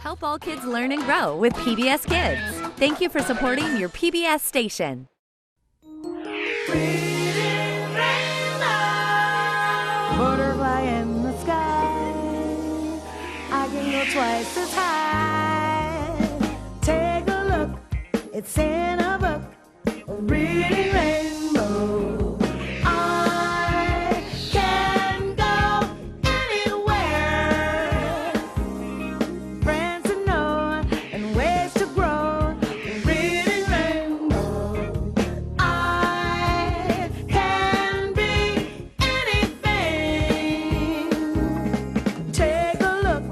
Help all kids learn and grow with PBS Kids. Thank you for supporting your PBS station. Butterfly in the sky, I can go twice as high. Take a look, it's in a book, a reading rainbow. I can go anywhere. Friends to know and ways to grow, a reading rainbow. I can be anything. Take a look,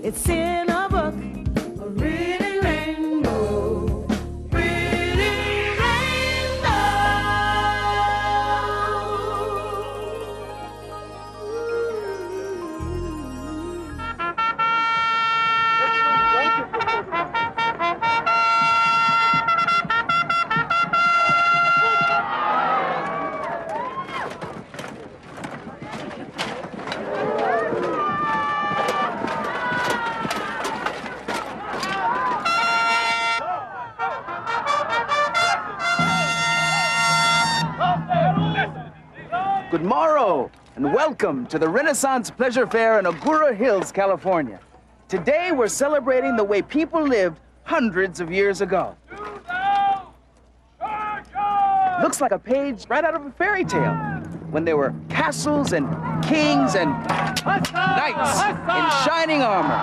it's in a book, a reading rainbow. Reading rainbow. Good morrow, and welcome to the Renaissance Pleasure Fair in Agoura Hills, California. Today, we're celebrating the way people lived hundreds of years ago. Looks like a page right out of a fairy tale, when there were castles and kings and knights in shining armor.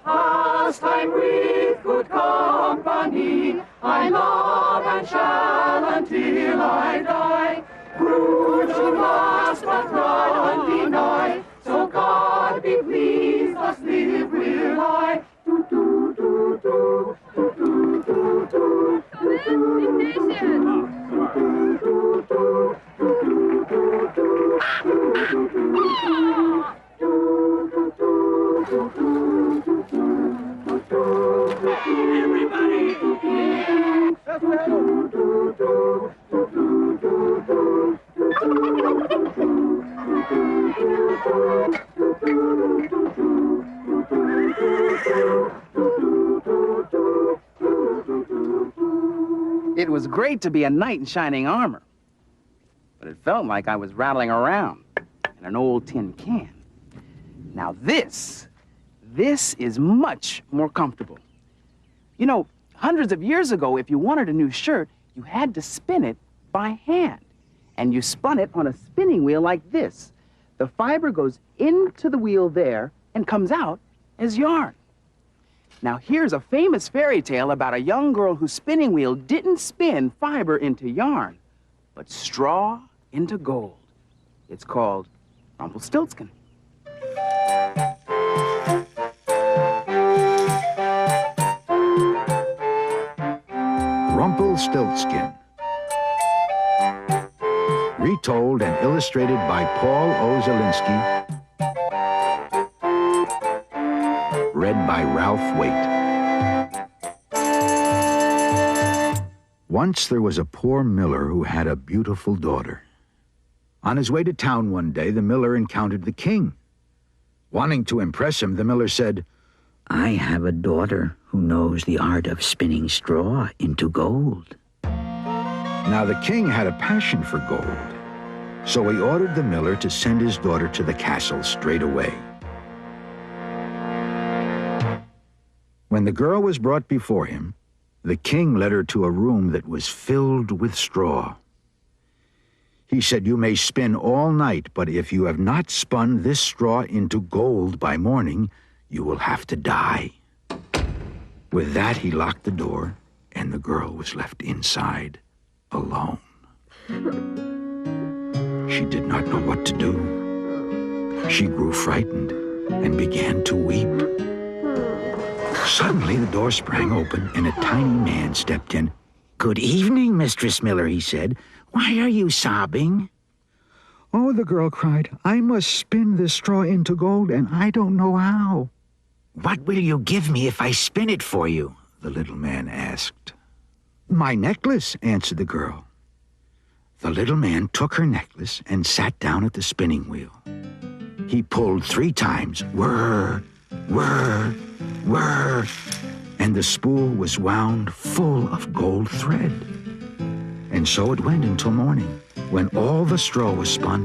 Pastime with good company, I love and shall until I die. Rude should last, but none deny. So God be pleased, thus live will I. It was great to be a knight in shining armor, but it felt like I was rattling around in an old tin can. Now this is much more comfortable. You know, hundreds of years ago, if you wanted a new shirt, you had to spin it by hand. And you spun it on a spinning wheel like this. The fiber goes into the wheel there and comes out as yarn. Now here's a famous fairy tale about a young girl whose spinning wheel didn't spin fiber into yarn, but straw into gold. It's called Rumpelstiltskin. Rumpelstiltskin. Retold and illustrated by Paul O. Zielinski. Read by Ralph Waite. Once there was a poor miller who had a beautiful daughter. On his way to town one day, the miller encountered the king. Wanting to impress him, the miller said, I have a daughter who knows the art of spinning straw into gold. Now the king had a passion for gold, so he ordered the miller to send his daughter to the castle straight away. When the girl was brought before him, the king led her to a room that was filled with straw. He said, you may spin all night, but if you have not spun this straw into gold by morning, you will have to die. With that, he locked the door, and the girl was left inside, alone. She did not know what to do. She grew frightened and began to weep. Suddenly, the door sprang open, and a tiny man stepped in. "Good evening, Mistress Miller," he said. "Why are you sobbing?" "Oh," the girl cried, "I must spin this straw into gold, and I don't know how." "What will you give me if I spin it for you?" the little man asked. "My necklace," answered the girl. The little man took her necklace and sat down at the spinning wheel. He pulled 3 times, whir, whir, whir, and the spool was wound full of gold thread. And so it went until morning, when all the straw was spun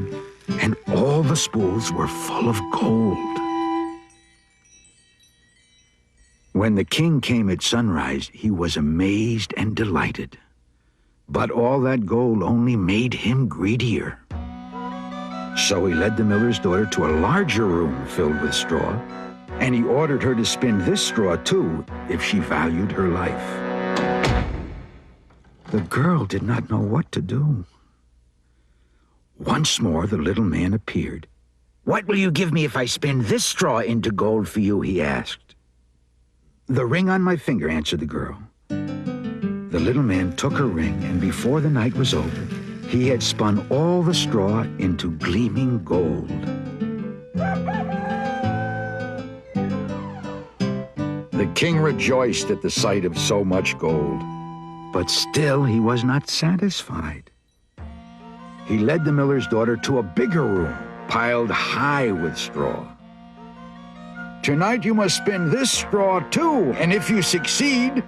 and all the spools were full of gold. When the king came at sunrise, he was amazed and delighted. But all that gold only made him greedier. So he led the miller's daughter to a larger room filled with straw, and he ordered her to spin this straw too, if she valued her life. The girl did not know what to do. Once more the little man appeared. "What will you give me if I spin this straw into gold for you?" he asked. "The ring on my finger," answered the girl. The little man took her ring, and before the night was over, he had spun all the straw into gleaming gold. The king rejoiced at the sight of so much gold, but still he was not satisfied. He led the miller's daughter to a bigger room, piled high with straw. "Tonight you must spin this straw too, and if you succeed,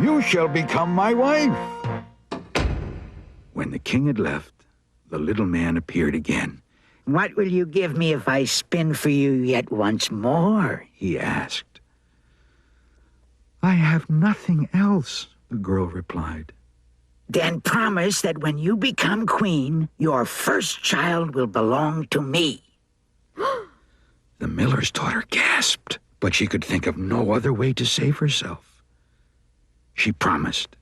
you shall become my wife." When the king had left, the little man appeared again. "What will you give me if I spin for you yet once more?" he asked. "I have nothing else," the girl replied. "Then promise that when you become queen, your first child will belong to me." The miller's daughter gasped, but she could think of no other way to save herself. She promised,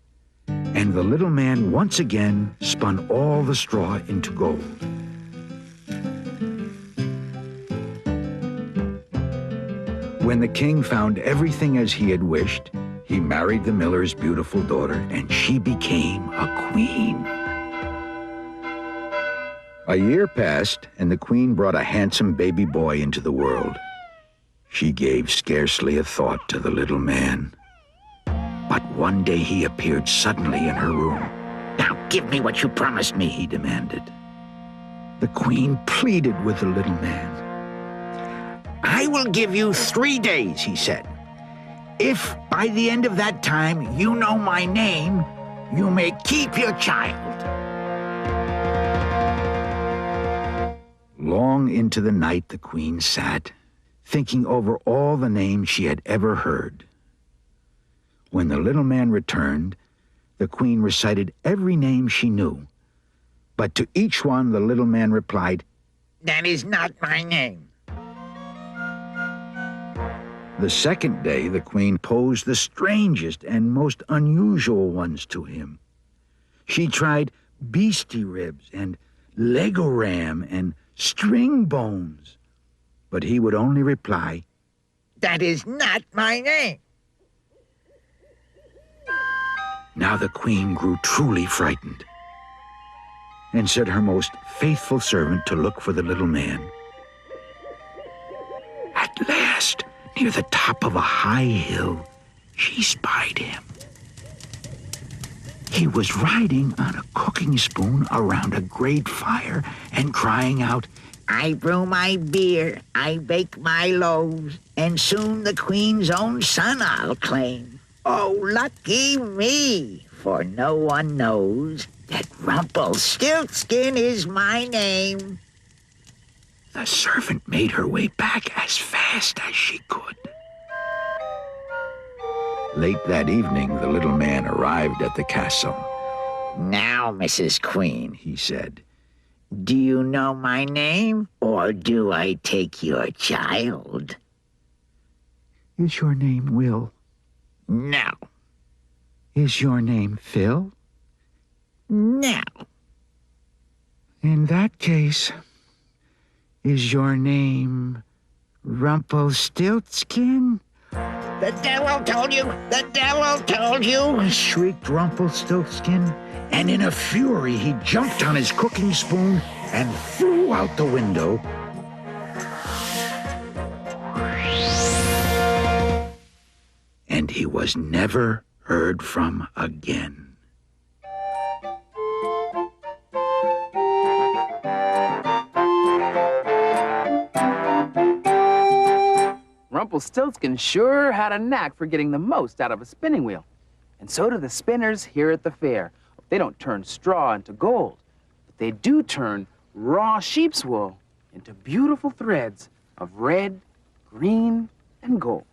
and the little man once again spun all the straw into gold. When the king found everything as he had wished, he married the miller's beautiful daughter, and she became a queen. A year passed, and the queen brought a handsome baby boy into the world. She gave scarcely a thought to the little man. But one day he appeared suddenly in her room. "Now give me what you promised me," he demanded. The queen pleaded with the little man. "I will give you 3 days," he said. "If by the end of that time you know my name, you may keep your child." Long into the night the queen sat, thinking over all the names she had ever heard. When the little man returned, the queen recited every name she knew. But to each one the little man replied, "That is not my name." The second day the queen posed the strangest and most unusual ones to him. She tried beastie ribs and Lego ram and string bones, but he would only reply, "That is not my name." Now the queen grew truly frightened and set her most faithful servant to look for the little man. At last, near the top of a high hill, she spied him. He was riding on a cooking spoon around a great fire and crying out, "I brew my beer, I bake my loaves, and soon the queen's own son I'll claim. Oh, lucky me, for no one knows that Rumpelstiltskin is my name." The servant made her way back as fast as she could. Late that evening, the little man arrived at the castle. "Now, Mrs. Queen," he said, "do you know my name, or do I take your child?" "Is your name Will?" "No." "Is your name Phil?" "No." "In that case, is your name Rumpelstiltskin The devil told you! The devil told you! Shrieked Rumpelstiltskin, and in a fury he jumped on his cooking spoon and flew out the window. And he was never heard from again. Rumpelstiltskin sure had a knack for getting the most out of a spinning wheel. And so do the spinners here at the fair. They don't turn straw into gold, but they do turn raw sheep's wool into beautiful threads of red, green, and gold.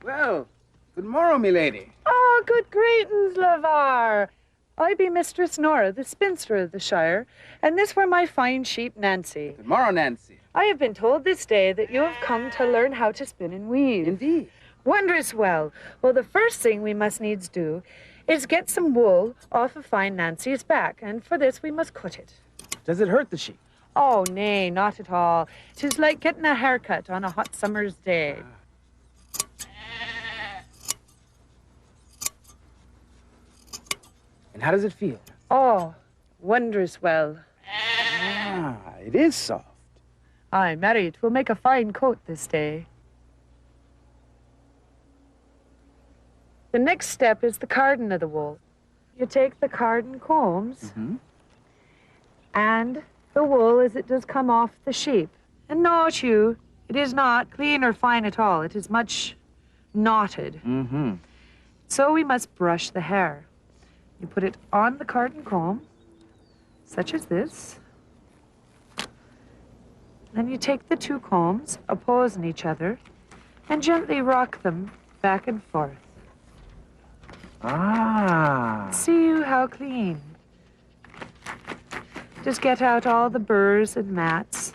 Well, good morrow, milady. Oh, good greetings, Lavar. I be Mistress Nora, the spinster of the Shire, and this were my fine sheep, Nancy. Good morrow, Nancy. I have been told this day that you have come to learn how to spin and weave. Indeed. Wondrous well. Well, the first thing we must needs do is get some wool off of fine Nancy's back, and for this we must cut it. Does it hurt the sheep? Oh, nay, not at all. 'Tis like getting a haircut on a hot summer's day. And how does it feel? Oh, wondrous well. Ah, it is soft. Aye, marry, it will make a fine coat this day. The next step is the carding of the wool. You take the carding combs and the wool as it does come off the sheep. And note you, it is not clean or fine at all. It is much knotted. So we must brush the hair. You put it on the carding comb, such as this. Then you take the two combs, opposing each other, and gently rock them back and forth. Ah. See you how clean. Just get out all the burrs and mats,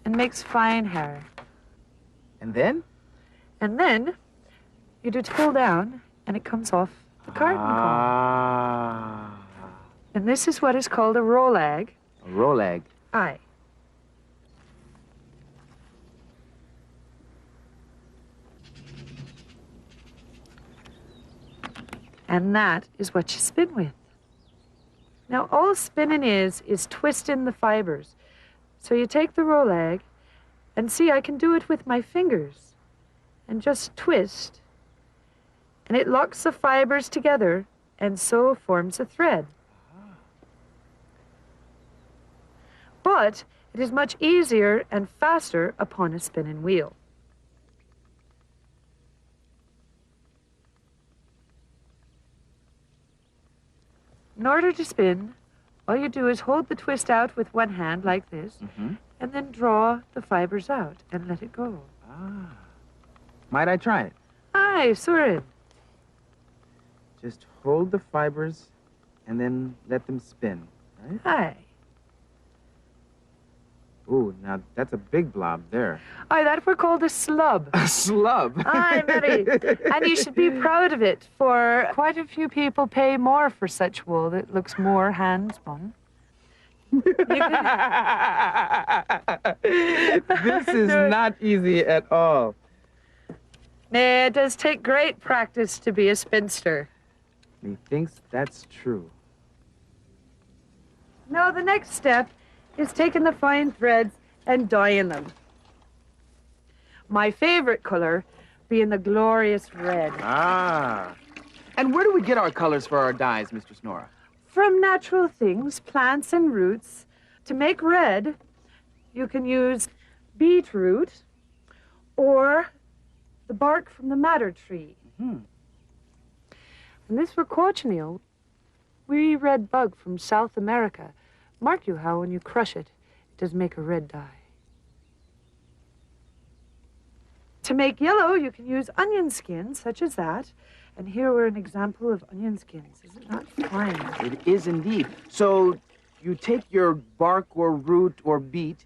and makes fine hair. And then? And then you do pull down, and it comes off the carding comb. And this is what is called a rolag. A rolag. Aye. And that is what you spin with. Now, all spinning is twisting the fibers. So you take the rolag, and see, I can do it with my fingers, and just twist, and it locks the fibers together, and so forms a thread. But it is much easier and faster upon a spinning wheel. In order to spin, all you do is hold the twist out with one hand like this, and then draw the fibers out and let it go. Ah. Might I try it? Aye, Surin. Just hold the fibers and then let them spin, right? Aye. Ooh, now that's a big blob there. Aye, that were called a slub. A slub? Aye, Mary. And you should be proud of it, for quite a few people pay more for such wool that looks more hand-spun. This is not easy at all. Nay, it does take great practice to be a spinster. Methinks that's true. Now, the next step is taking the fine threads and dyeing them. My favorite color being the glorious red. Ah. And where do we get our colors for our dyes, Mistress Nora? From natural things, plants and roots. To make red, you can use beetroot or the bark from the madder tree. And this for cochineal, wee red bug from South America. Mark you how when you crush it, it does make a red dye. To make yellow, you can use onion skins, such as that. And here we're an example of onion skins. Is it not fine? It is indeed. So you take your bark or root or beet,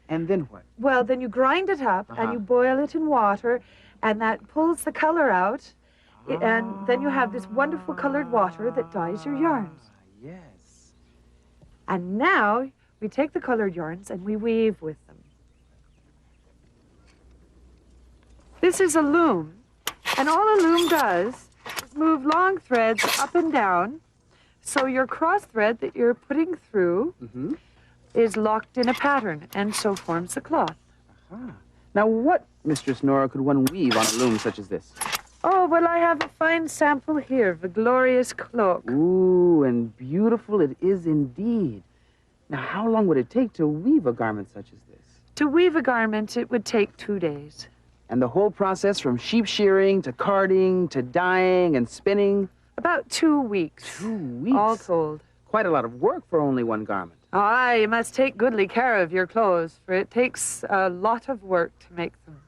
and then what? Well, then you grind it up and you boil it in water, and that pulls the color out. And then you have this wonderful colored water that dyes your yarns. Yes. And now We take the colored yarns and we weave with them. This is a loom, and all a loom does is move long threads up and down, so your cross thread that you're putting through is locked in a pattern, and so forms the cloth. Now, what, Mistress Nora, could one weave on a loom such as this? Oh, well, I have a fine sample here of a glorious cloak. Ooh, and beautiful it is indeed. Now, how long would it take to weave a garment such as this? To weave a garment, it would take 2 days. And the whole process from sheep shearing to carding to dyeing and spinning? About 2 weeks. 2 weeks? All told. Quite a lot of work for only one garment. Ah, you must take goodly care of your clothes, for it takes a lot of work to make them.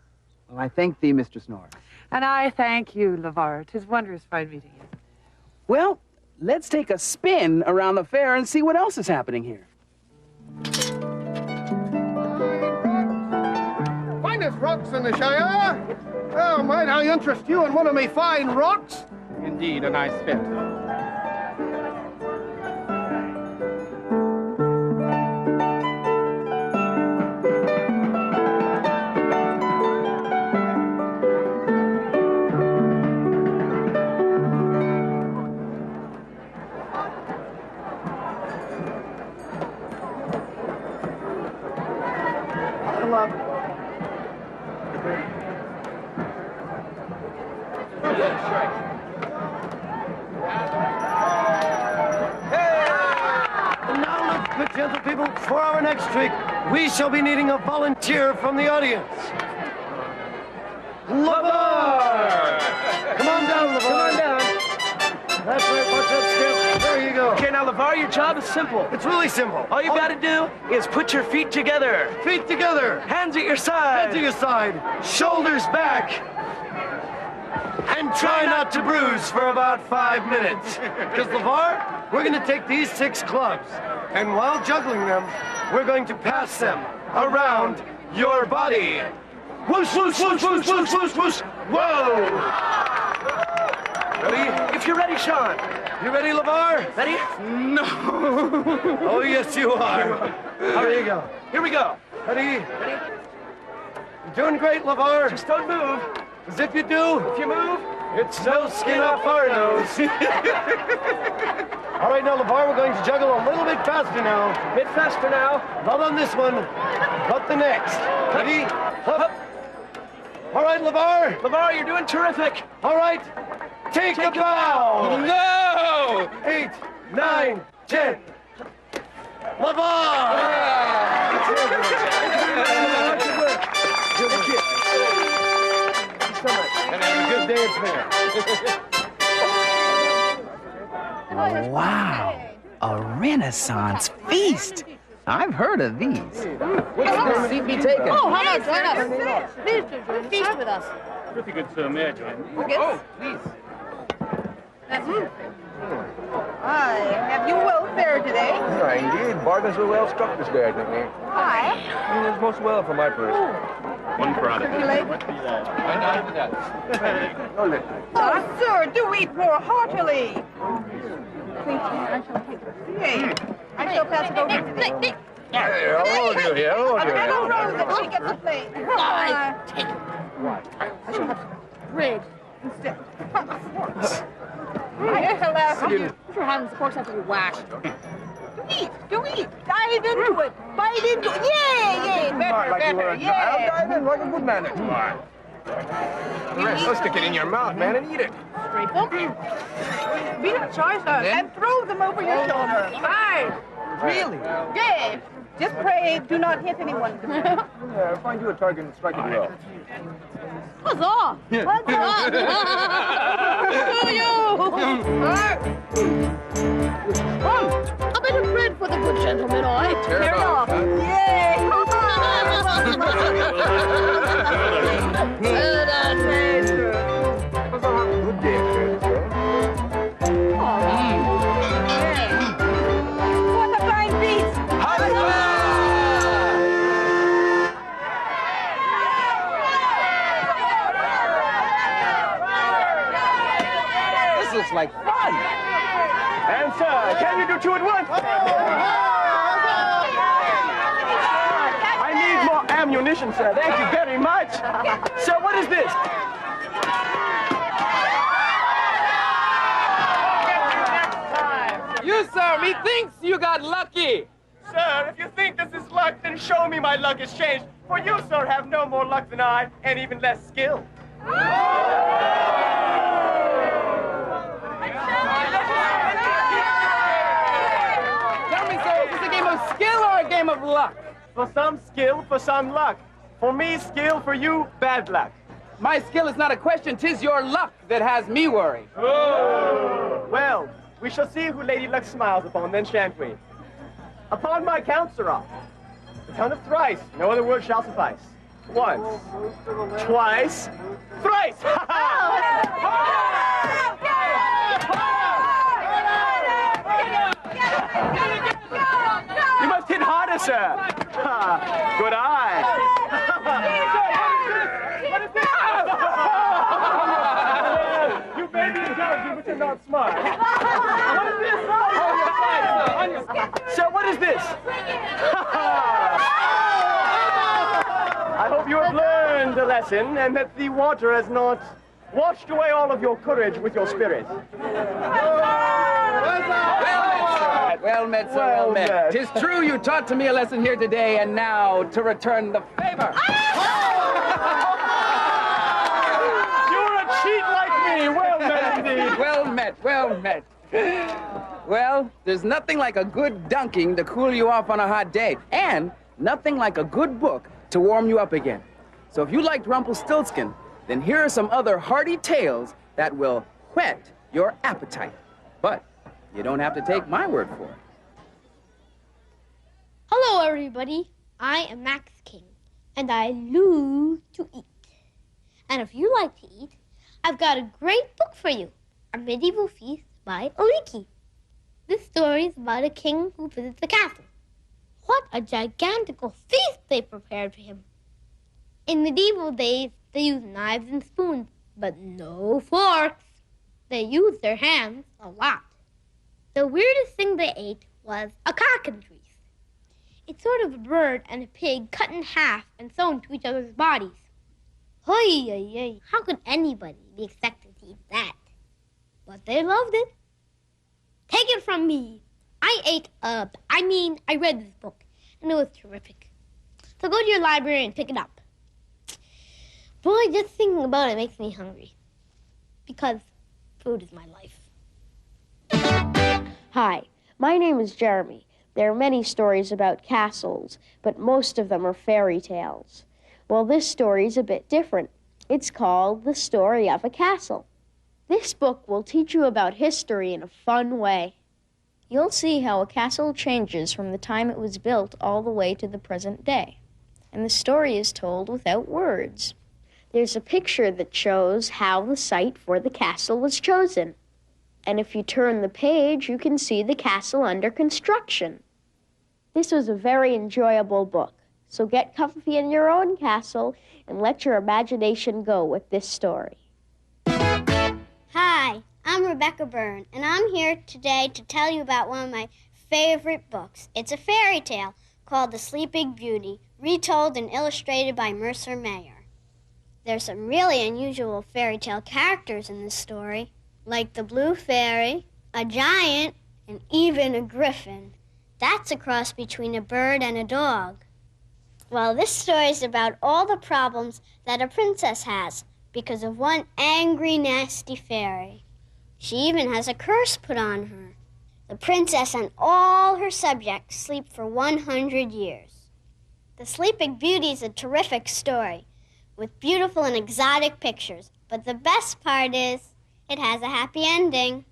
Well, I thank thee, Mistress Nora. And I thank you, 𝗟𝗏. 'Tis wondrous fine meeting you. Well, let's take a spin around the fair and see what else is happening here. Finest rocks in the Shire. Oh, might I interest you in one of me fine rocks? Indeed, a nice fit. Gentle people, for our next trick, we shall be needing a volunteer from the audience. 𝗟𝗏! Come on down, 𝗟𝗏. Come on down. That's right, watch that step. There you go. Okay, now, 𝗟𝗏, your job is simple. It's really simple. All you gotta do is put your feet together. Feet together. Hands at your side. Head to your side. Shoulders back. And try not to bruise for about 5 minutes. Because, 𝗟𝗏, we're going to take these 6 clubs, and while juggling them, we're going to pass them around your body. Whoosh, whoosh, whoosh, whoosh, whoosh, whoosh, whoosh. Whoa! Ready? If you're ready, Sean. You ready, 𝗟𝗏? Ready? No. Oh, yes, you are. There you go. Here we go. Ready? Ready? You're doing great, 𝗟𝗏. Just don't move. As if you do. If you move, It's no skin off our nose. All right, now, 𝗟𝗏, we're going to juggle a little bit faster now. a bit faster now. Not on this one, but the next. Ready? Up. All right, 𝗟𝗏. 𝗟𝗏, you're doing terrific. All right, take a bow. No! 8, 9, 10. 𝗟𝗏. And have a good dance there. Wow, a Renaissance feast. I've heard of these. What's the seat be taken? Oh, how about join us? Please do join feast with us. Pretty good, sir. May I join? Oh, please. Hi, have you well fared today? Aye, indeed. Bargains were well struck this day, I think. Hi. It was most well for my purse. One product. You late? No late. Oh, sir, do eat more heartily. Thank you. I shall take it. Yay. I shall pass it over to the... Hey, how old are you here? How old are you here? Little Rosa, she gets a plate. Take it. I shall have bread instead. I shall ask you. Put your hands, of course, have to be washed. Do eat. Dive into it. Bite into it. Yay, yay. Better, yay. Dive in like a good man. The rest, go stick it in your mouth, man, and eat it. Scrape them. Be not shy, sir. And throw them over your shoulder. Aye. Really? Yay. Just pray, do not hit anyone. Find you a target and strike it well. Huzzah! Huzzah! To you! A bit of bread for the good gentleman, I. Tear it off. Yay! Well done, master. It was a good day, sir. What a fine feast! This looks like fun. And, sir, can you do 2 at once? ammunition, sir. Thank you very much. Sir, what is this? You, sir, methinks you got lucky. Sir, if you think this is luck, then show me my luck has changed. For you, sir, have no more luck than I, and even less skill. Tell me, sir, is this a game of skill or a game of luck? For some skill, for some luck. For me, skill. For you, bad luck. My skill is not a question, 'tis your luck that has me worried. Oh. Well, we shall see who Lady Luck smiles upon, then, shan't we? Upon my count, sirrah. The count of thrice, no other word shall suffice. Once, twice, thrice! You must hit harder, sir. Good eye. What is this? You may be intelligent, but you're not smart. What is this? Sir, what is this? I hope you have learned a lesson and that the water has not washed away all of your courage with your spirit. Well met, sir, well met. 'Tis true you taught to me a lesson here today, and now to return the favor. You're a cheat like me. Well met indeed. Well met, well met. Well, there's nothing like a good dunking to cool you off on a hot day, and nothing like a good book to warm you up again. So if you liked Rumpelstiltskin, then here are some other hearty tales that will whet your appetite. But you don't have to take my word for it. Hello, everybody. I am Max King, and I love to eat. And if you like to eat, I've got a great book for you, A Medieval Feast by 𝗥𝗏𝗱𝗏. This story is about a king who visits a castle. What a gigantical feast they prepared for him. In medieval days, they used knives and spoons, but no forks. They used their hands a lot. The weirdest thing they ate was a cockatrice. It's sort of a bird and a pig cut in half and sewn to each other's bodies. Hoy, how could anybody be expected to eat that? But they loved it. Take it from me. I read this book, and it was terrific. So go to your library and pick it up. Boy, just thinking about it makes me hungry. Because food is my life. Hi, my name is Jeremy. There are many stories about castles, but most of them are fairy tales. Well, this story is a bit different. It's called The Story of a Castle. This book will teach you about history in a fun way. You'll see how a castle changes from the time it was built all the way to the present day. And the story is told without words. There's a picture that shows how the site for the castle was chosen. And if you turn the page, you can see the castle under construction. This was a very enjoyable book. So get comfy in your own castle and let your imagination go with this story. Hi, I'm Rebecca Byrne, and I'm here today to tell you about one of my favorite books. It's a fairy tale called The Sleeping Beauty, retold and illustrated by Mercer Mayer. There's some really unusual fairy tale characters in this story, like the blue fairy, a giant, and even a griffin. That's a cross between a bird and a dog. Well, this story is about all the problems that a princess has because of one angry, nasty fairy. She even has a curse put on her. The princess and all her subjects sleep for 100 years. The Sleeping Beauty is a terrific story with beautiful and exotic pictures, but the best part is it has a happy ending.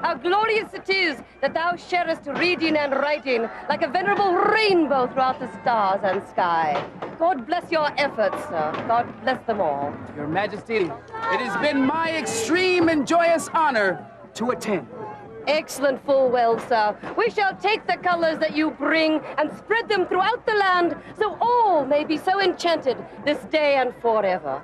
How glorious it is that thou sharest reading and writing like a venerable rainbow throughout the stars and sky. God bless your efforts, sir. God bless them all. Your Majesty, it has been my extreme and joyous honor to attend. Excellent, full well, sir. We shall take the colors that you bring and spread them throughout the land so all may be so enchanted this day and forever.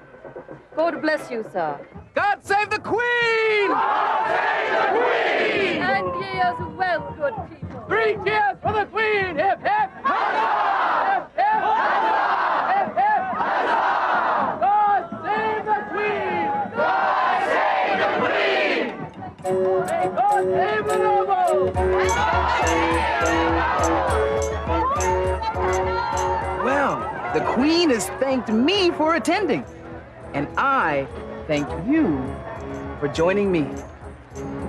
God bless you, sir. God save the Queen! God save the Queen! And ye as well, good people. 3 cheers for the Queen! Hip, hip! Huzzah! Hip, hip! Huzzah! Hip, hip! Huzzah! God save the Queen! God save the Queen! May God save the noble! Well, the Queen has thanked me for attending, and I thank you for joining me.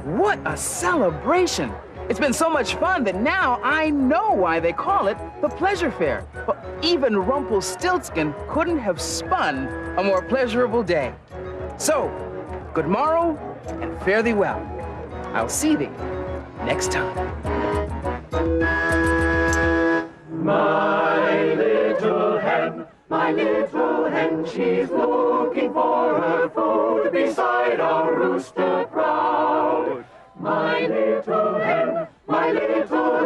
What a celebration! It's been so much fun that now I know why they call it the Pleasure Fair. But even Rumpelstiltskin couldn't have spun a more pleasurable day. So, good morrow and fare thee well. I'll see thee next time. My little hen, she's looking for her food beside our rooster proud. My little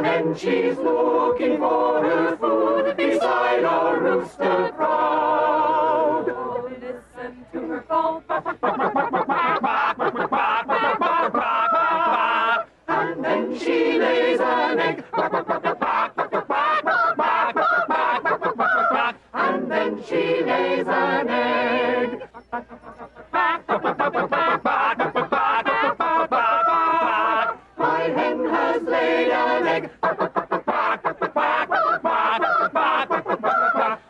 hen, she's looking for her food beside our rooster proud. Oh, listen to her call, and then she lays an egg. And then she lays an egg. My hen has laid an egg.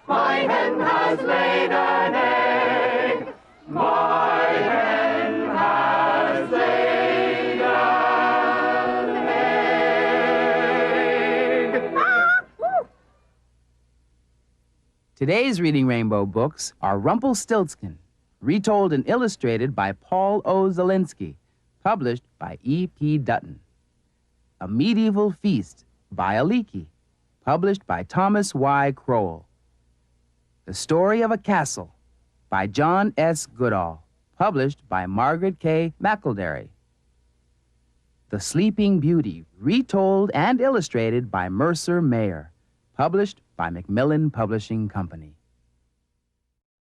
My hen has laid an egg. My hen has laid an egg. Today's Reading Rainbow books are Rumpelstiltskin, retold and illustrated by Paul O. Zielinski, published by E.P. Dutton. A Medieval Feast by 𝗥𝗂𝗡𝗔𝗕, published by Thomas Y. Crowell. The Story of a Castle by John S. Goodall, published by Margaret K. McElderry. The Sleeping Beauty, retold and illustrated by Mercer Mayer, published by Macmillan Publishing Company.